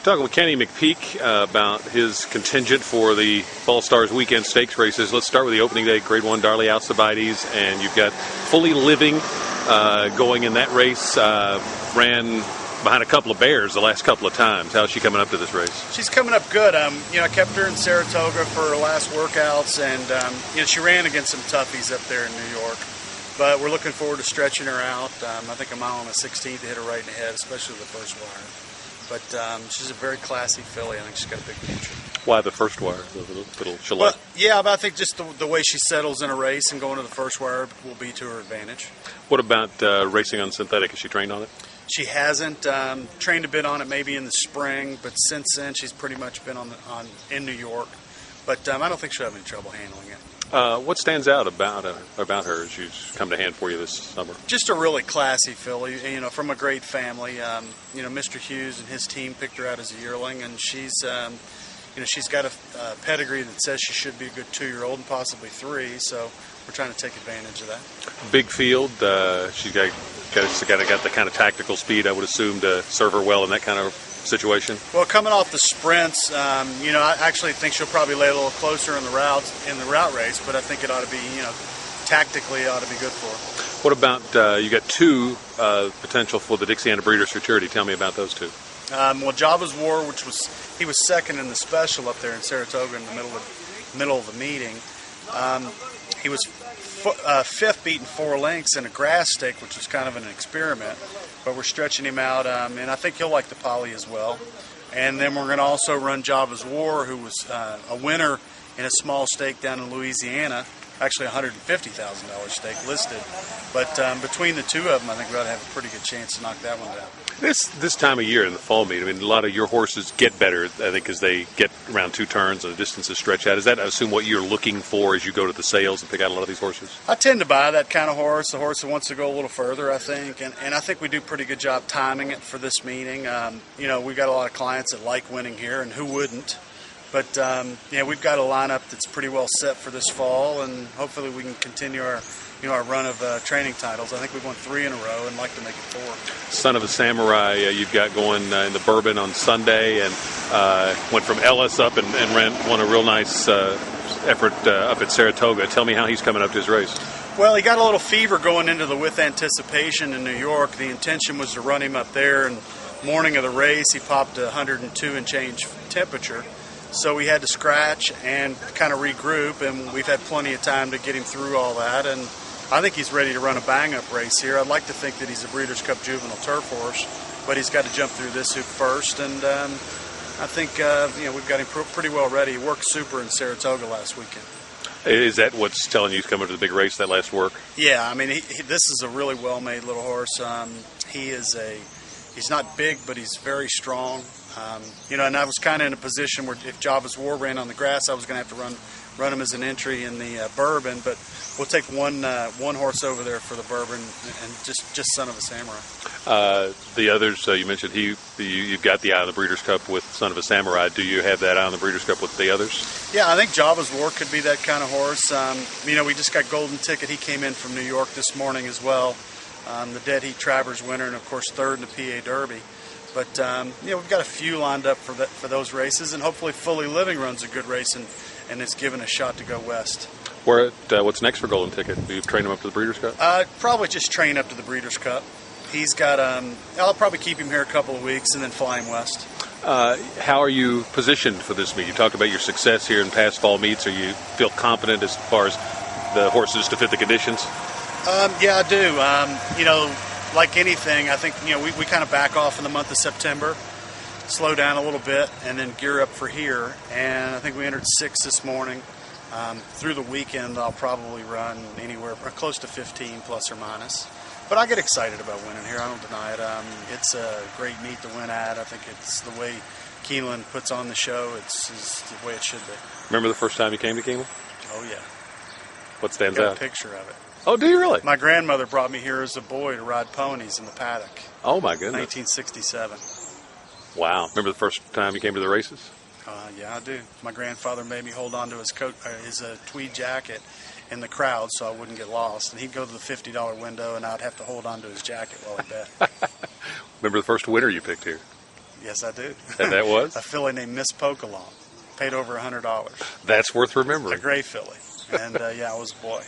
Talking with Kenny McPeek about his contingent for the Fall Stars Weekend Stakes races. Let's start with the opening day, Grade 1 Darley Alcibiades, and you've got Fully Living going in that race. Ran behind a couple of bears the last couple of times. How's she coming up to this race? She's coming up good. I kept her in Saratoga for her last workouts, and she ran against some toughies up there in New York. But we're looking forward to stretching her out. I think a mile on the 16th to hit her right in the head, especially the first wire. But she's a very classy filly. I think she's got a big future. Why the first wire? Well, yeah, but I think just the way she settles in a race and going to the first wire will be to her advantage. What about racing on synthetic? Has she trained on it? She hasn't. Trained a bit on it maybe in the spring, but since then she's pretty much been in New York. But I don't think she'll have any trouble handling it. What stands out about her as she's come to hand for you this summer? Just a really classy filly, from a great family. Mr. Hughes and his team picked her out as a yearling, and she's got a pedigree that says she should be a good 2-year-old and possibly 3. So we're trying to take advantage of that. Big field. She's got the kind of tactical speed I would assume to serve her well in that kind of situation. Well, coming off the sprints, I actually think she'll probably lay a little closer in the route race, but I think it ought to be, tactically it ought to be good for her. What about you got 2 potential for the Dixiana Breeders' Futurity? Tell me about those 2. Java's War, he was second in the special up there in Saratoga in the middle of the meeting. He was 5th, beaten 4 lengths in a grass stake, which was kind of an experiment. But we're stretching him out, and I think he'll like the poly as well. And then we're going to also run Java's War, who was a winner in a small stake down in Louisiana, actually a $150,000 stake listed. But between the 2 of them, I think we ought to have a pretty good chance to knock that one down. This time of year in the fall meet, a lot of your horses get better, I think, as they get around 2 turns and the distances stretch out. Is that, I assume, what you're looking for as you go to the sales and pick out a lot of these horses? I tend to buy that kind of horse, the horse that wants to go a little further, I think. And I think we do a pretty good job timing it for this meeting. We've got a lot of clients that like winning here, and who wouldn't? But, we've got a lineup that's pretty well set for this fall, and hopefully we can continue our run of training titles. I think we've won 3 in a row and like to make it 4. Son of a Samurai, you've got going in the Bourbon on Sunday, and went from Ellis up and won a real nice effort up at Saratoga. Tell me how he's coming up to his race. Well, he got a little fever going into the With Anticipation in New York. The intention was to run him up there, and morning of the race he popped 102 and change temperature. So we had to scratch and kind of regroup, and we've had plenty of time to get him through all that. And I think he's ready to run a bang-up race here. I'd like to think that he's a Breeders' Cup Juvenile Turf horse, but he's got to jump through this hoop first. And I think we've got him pretty well ready. He worked super in Saratoga last weekend. Is that what's telling you he's coming to the big race, that last work? Yeah, this is a really well-made little horse. He's not big, but he's very strong. And I was kind of in a position where if Java's War ran on the grass, I was going to have to run him as an entry in the Bourbon. But we'll take one horse over there for the Bourbon, and just Son of a Samurai. The others, you mentioned you've got the Eye on the Breeders' Cup with Son of a Samurai. Do you have that Eye on the Breeders' Cup with the others? Yeah, I think Java's War could be that kind of horse. We just got Golden Ticket. He came in from New York this morning as well. The Dead Heat Travers winner, and of course 3rd in the PA Derby. But we've got a few lined up for those races, and hopefully Fully Living runs a good race and is given a shot to go west. What's next for Golden Ticket? Do you train him up to the Breeders' Cup? Probably just train up to the Breeders' Cup. He's got. I'll probably keep him here a couple of weeks and then fly him west. How are you positioned for this meet? You talked about your success here in past fall meets. Are you feel confident as far as the horses to fit the conditions? Yeah, I do. Like anything, I think, we kind of back off in the month of September, slow down a little bit, and then gear up for here. And I think we entered 6 this morning. Through the weekend, I'll probably run anywhere close to 15 plus or minus. But I get excited about winning here. I don't deny it. It's a great meet to win at. I think it's the way Keeneland puts on the show. It's the way it should be. Remember the first time you came to Keeneland? Oh, yeah. What stands Got out? a picture of it. Oh, do you really? My grandmother brought me here as a boy to ride ponies in the paddock. Oh, my goodness. 1967. Wow. Remember the first time you came to the races? Yeah, I do. My grandfather made me hold on to his coat, his tweed jacket in the crowd so I wouldn't get lost. And he'd go to the $50 window, and I'd have to hold on to his jacket while he bet. Remember the first winner you picked here? Yes, I do. And that was? A filly named Miss Pokalong. Paid over $100. That's worth A remembering. gray filly. And, yeah, I was a boy.